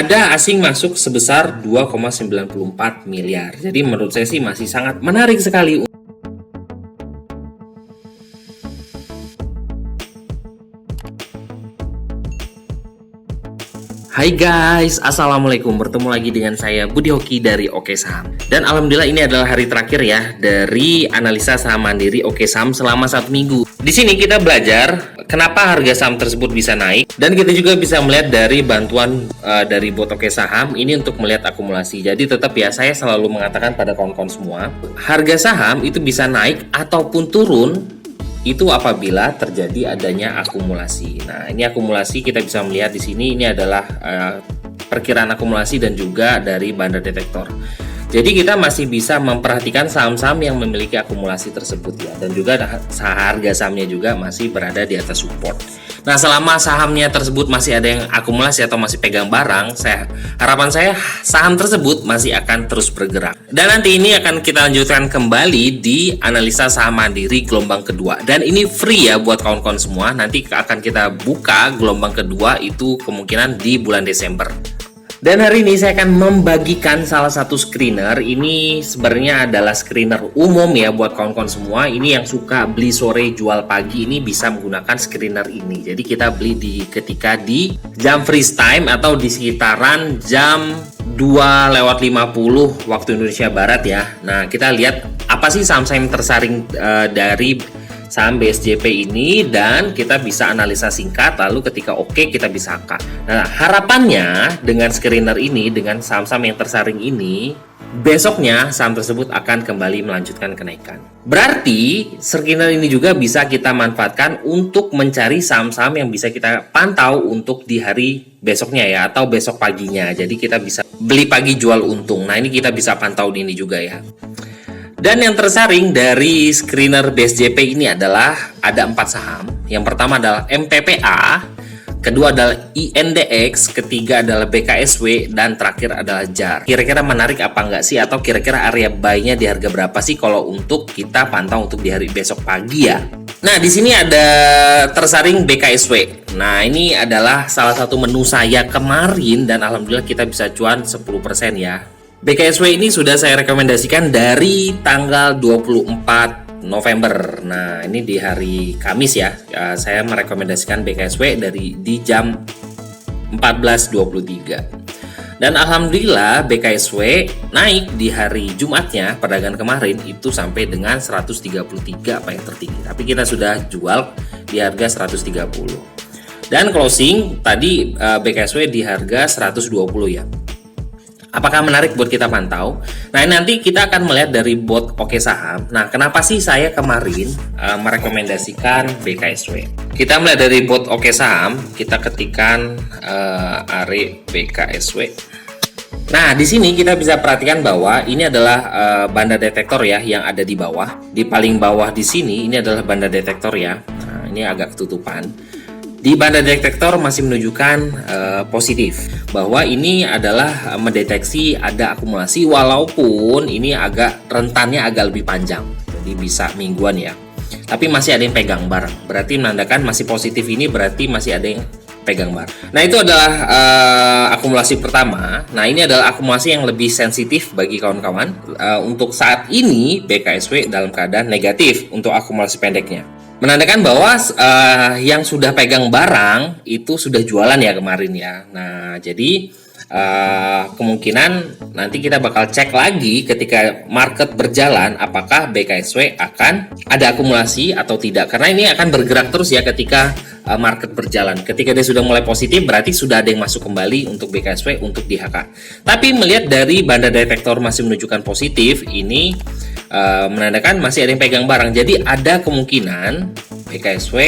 ada asing masuk sebesar 2,94 miliar. Jadi menurut saya sih masih sangat menarik sekali. Hai guys, assalamualaikum. Bertemu lagi dengan saya Budi Hoki dari Oke Saham. Dan alhamdulillah ini adalah hari terakhir ya dari analisa saham mandiri Oke Saham selama 1 minggu. Di sini kita belajar kenapa harga saham tersebut bisa naik, dan kita juga bisa melihat dari bantuan dari bot Oke Saham ini untuk melihat akumulasi. Jadi tetap ya, saya selalu mengatakan pada kawan-kawan semua, harga saham itu bisa naik ataupun turun itu apabila terjadi adanya akumulasi. Nah, ini akumulasi kita bisa melihat di sini, ini adalah perkiraan akumulasi dan juga dari bandar detektor. Jadi kita masih bisa memperhatikan saham-saham yang memiliki akumulasi tersebut ya, dan juga harga sahamnya juga masih berada di atas support. Nah, selama sahamnya tersebut masih ada yang akumulasi atau masih pegang barang, harapan saya saham tersebut masih akan terus bergerak. Dan nanti ini akan kita lanjutkan kembali di analisa saham mandiri gelombang kedua. Dan ini free ya buat kawan-kawan semua. Nanti akan kita buka gelombang kedua itu kemungkinan di bulan Desember. Dan hari ini saya akan membagikan salah satu screener. Ini sebenarnya adalah screener umum ya buat kawan-kawan semua. Ini yang suka beli sore jual pagi ini bisa menggunakan screener ini. Jadi kita beli ketika di jam freeze time atau di sekitaran jam 2:50 waktu Indonesia Barat ya. Nah, kita lihat apa sih saham-saham yang tersaring dari saham BSJP ini, dan kita bisa analisa singkat, lalu ketika oke kita bisa angkat. Nah, harapannya dengan screener ini, dengan saham-saham yang tersaring ini, besoknya saham tersebut akan kembali melanjutkan kenaikan. Berarti screener ini juga bisa kita manfaatkan untuk mencari saham-saham yang bisa kita pantau untuk di hari besoknya ya, atau besok paginya. Jadi kita bisa beli pagi jual untung. Nah, ini kita bisa pantau ini juga ya. Dan yang tersaring dari screener BSJP ini adalah ada 4 saham. Yang pertama adalah MPPA, kedua adalah INDX, ketiga adalah BKSW, dan terakhir adalah JAR. Kira-kira menarik apa enggak sih? Atau kira-kira area buy-nya di harga berapa sih kalau untuk kita pantau untuk di hari besok pagi ya? Nah, di sini ada tersaring BKSW. Nah, ini adalah salah satu menu saya kemarin dan alhamdulillah kita bisa cuan 10% ya. BKSW ini sudah saya rekomendasikan dari tanggal 24 November. Nah, ini di hari Kamis ya. Saya merekomendasikan BKSW di jam 14.23. Dan alhamdulillah BKSW naik di hari Jumatnya, perdagangan kemarin itu sampai dengan 133 apa yang tertinggi. Tapi kita sudah jual di harga 130. Dan closing tadi BKSW di harga 120 ya. Apakah menarik buat kita pantau? Nah, nanti kita akan melihat dari bot Oke Saham. Nah, kenapa sih saya kemarin merekomendasikan BKSW? Kita melihat dari bot Oke Saham, kita ketikkan are BKSW. Nah, di sini kita bisa perhatikan bahwa ini adalah bandar detektor ya yang ada di bawah. Di paling bawah di sini ini adalah bandar detektor ya. Nah, ini agak ketutupan. Di bandar detektor masih menunjukkan positif bahwa ini adalah mendeteksi ada akumulasi, walaupun ini rentannya agak lebih panjang, jadi bisa mingguan ya, tapi masih ada yang pegang barang, berarti menandakan masih positif. Ini berarti masih ada yang pegang barang. Nah, itu adalah akumulasi pertama. Nah, ini adalah akumulasi yang lebih sensitif bagi kawan-kawan. Untuk saat ini BKSW dalam keadaan negatif untuk akumulasi pendeknya, menandakan bahwa yang sudah pegang barang itu sudah jualan ya kemarin ya. Nah, jadi kemungkinan nanti kita bakal cek lagi ketika market berjalan apakah BKSW akan ada akumulasi atau tidak, karena ini akan bergerak terus ya ketika market berjalan. Ketika dia sudah mulai positif berarti sudah ada yang masuk kembali untuk BKSW untuk di HK. Tapi melihat dari bandar detektor masih menunjukkan positif, ini menandakan masih ada yang pegang barang. Jadi ada kemungkinan BKSW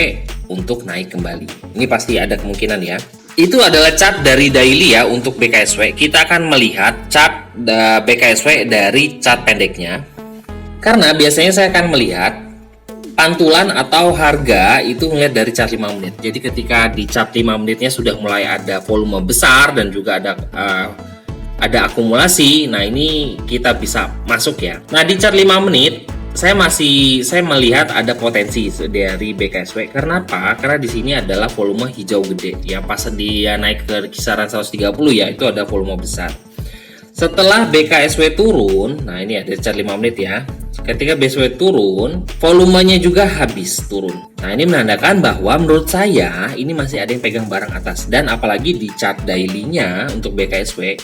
untuk naik kembali. Ini pasti ada kemungkinan ya. Itu adalah chart dari daily ya untuk BKSW. Kita akan melihat chart BKSW dari chart pendeknya. Karena biasanya saya akan melihat pantulan atau harga itu melihat dari chart 5 menit. Jadi ketika di chart 5 menitnya sudah mulai ada volume besar dan juga ada akumulasi, nah ini kita bisa masuk ya. Nah, di chart 5 menit saya melihat ada potensi dari BKSW. Kenapa? Karena di sini adalah volume hijau gede. Ya pas dia naik ke kisaran 130 ya, itu ada volume besar. Setelah BKSW turun, nah ini ada chart 5 menit ya. Ketika BKSW turun, volumenya juga habis turun. Nah ini menandakan bahwa menurut saya ini masih ada yang pegang barang atas. Dan apalagi di chart daily-nya untuk BKSW,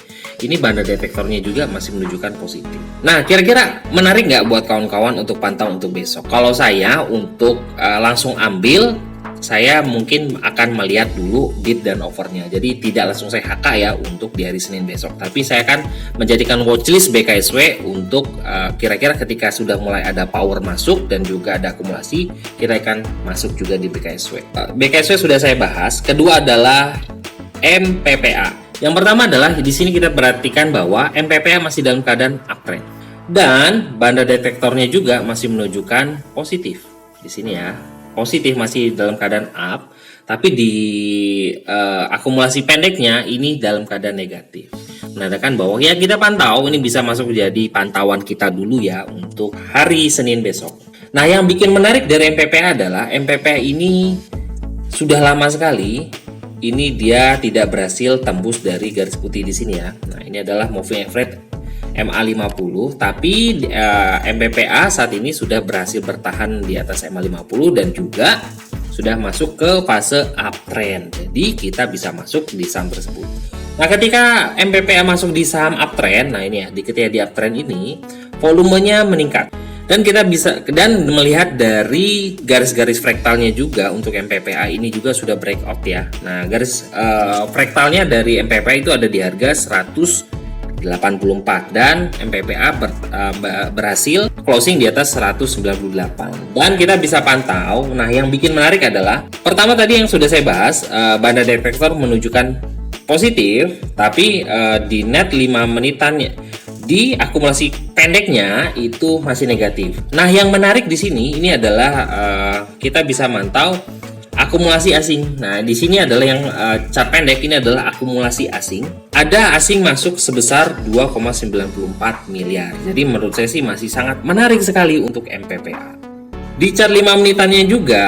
ini banda detektornya juga masih menunjukkan positif. Nah kira-kira menarik nggak buat kawan-kawan untuk pantau untuk besok? Kalau saya untuk langsung ambil, saya mungkin akan melihat dulu bid dan offernya. Jadi tidak langsung saya HK ya untuk di hari Senin besok. Tapi saya akan menjadikan watchlist BKSW untuk kira-kira ketika sudah mulai ada power masuk dan juga ada akumulasi, kita akan masuk juga di BKSW. BKSW sudah saya bahas. Kedua adalah MPPA. Yang pertama adalah di sini kita perhatikan bahwa MPPA masih dalam keadaan uptrend dan banda detektornya juga masih menunjukkan positif di sini ya. Positif masih dalam keadaan up, tapi di akumulasi pendeknya ini dalam keadaan negatif. Menandakan bahwa ya kita pantau, ini bisa masuk jadi pantauan kita dulu ya untuk hari Senin besok. Nah yang bikin menarik dari MPPA adalah MPPA ini sudah lama sekali ini dia tidak berhasil tembus dari garis putih di sini ya. Nah ini adalah moving average MA50, tapi MPPA saat ini sudah berhasil bertahan di atas MA50 dan juga sudah masuk ke fase uptrend. Jadi kita bisa masuk di saham tersebut. Nah, ketika MPPA masuk di saham uptrend, nah ini ya, ketika di uptrend ini volumenya meningkat. Dan kita bisa melihat dari garis-garis fraktalnya juga untuk MPPA ini juga sudah breakout ya. Nah, garis fraktalnya dari MPPA itu ada di harga 184 dan MPPA berhasil closing di atas 198 dan kita bisa pantau. Nah yang bikin menarik adalah pertama tadi yang sudah saya bahas, banda detektor menunjukkan positif, tapi di net 5 menitannya di akumulasi pendeknya itu masih negatif. Nah yang menarik di sini ini adalah kita bisa mantau akumulasi asing. Nah, di sini adalah yang chart pendek ini adalah akumulasi asing. Ada asing masuk sebesar 2,94 miliar. Jadi menurut saya sih masih sangat menarik sekali untuk MPPA. Di chart 5 menitannya juga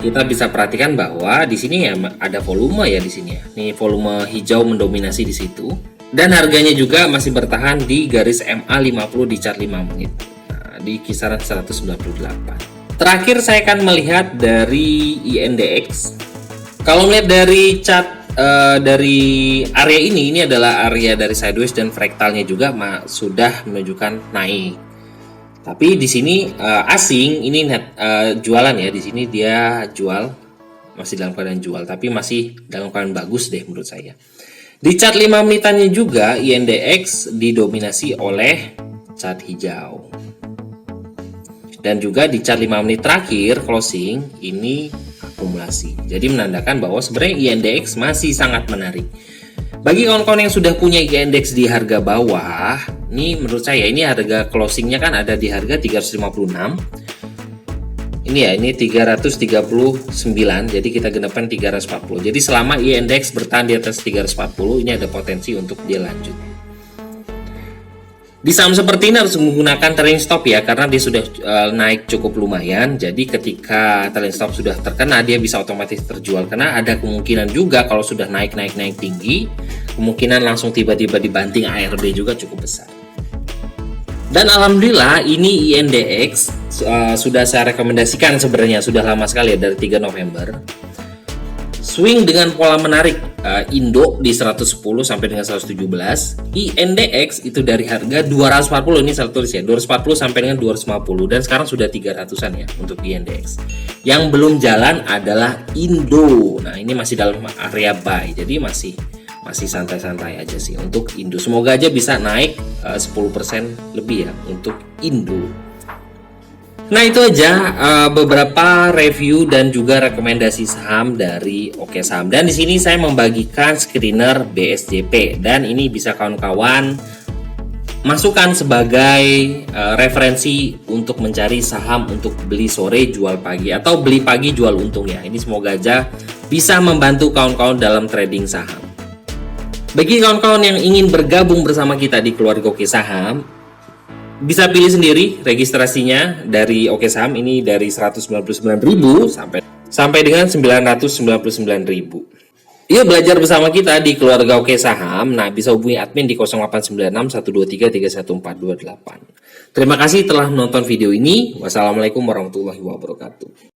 kita bisa perhatikan bahwa di sini ya ada volume ya di sini ya. Nih volume hijau mendominasi di situ dan harganya juga masih bertahan di garis MA50 di chart 5 menit. Nah, di kisaran 198. Terakhir saya akan melihat dari INDX. Kalau melihat dari chart dari area ini adalah area dari sideways dan fraktalnya juga sudah menunjukkan naik. Tapi di sini asing ini jualan ya. Di sini dia jual, masih dalam keadaan jual, tapi masih dalam keadaan bagus deh menurut saya. Di chart 5 menitannya juga INDX didominasi oleh chart hijau. Dan juga di chart 5 menit terakhir closing ini akumulasi. Jadi menandakan bahwa sebenarnya INDX masih sangat menarik. Bagi kawan-kawan yang sudah punya INDX di harga bawah, ini menurut saya ini harga closingnya kan ada di harga 356. Ini ya, ini 339. Jadi kita genapkan 340. Jadi selama INDX bertahan di atas 340, ini ada potensi untuk dia lanjut. Di saham seperti ini harus menggunakan trailing stop ya, karena dia sudah naik cukup lumayan. Jadi ketika trailing stop sudah terkena, dia bisa otomatis terjual. Karena ada kemungkinan juga kalau sudah naik tinggi, kemungkinan langsung tiba-tiba dibanting ARB juga cukup besar. Dan alhamdulillah ini INDX sudah saya rekomendasikan sebenarnya sudah lama sekali ya, dari 3 November. Swing dengan pola menarik Indo di 110 sampai dengan 117, INDX itu dari harga 240, ini saya tulis ya, 240 sampai dengan 250 dan sekarang sudah 300-an ya untuk INDX. Yang belum jalan adalah Indo. Nah, ini masih dalam area buy. Jadi masih santai-santai aja sih untuk Indo. Semoga aja bisa naik 10% lebih ya untuk Indo. Nah itu aja beberapa review dan juga rekomendasi saham dari Oke Saham. Dan di sini saya membagikan screener BSJP dan ini bisa kawan-kawan masukkan sebagai referensi untuk mencari saham untuk beli sore jual pagi atau beli pagi jual untung ya. Ini semoga aja bisa membantu kawan-kawan dalam trading saham. Bagi kawan-kawan yang ingin bergabung bersama kita di keluarga Oke Saham, Bisa pilih sendiri registrasinya dari Oke Saham ini dari 199.000 sampai dengan 999.000. Yuk belajar bersama kita di keluarga Oke Saham. Nah, bisa hubungi admin di 0896 123 31428. Terima kasih telah menonton video ini. Wassalamualaikum warahmatullahi wabarakatuh.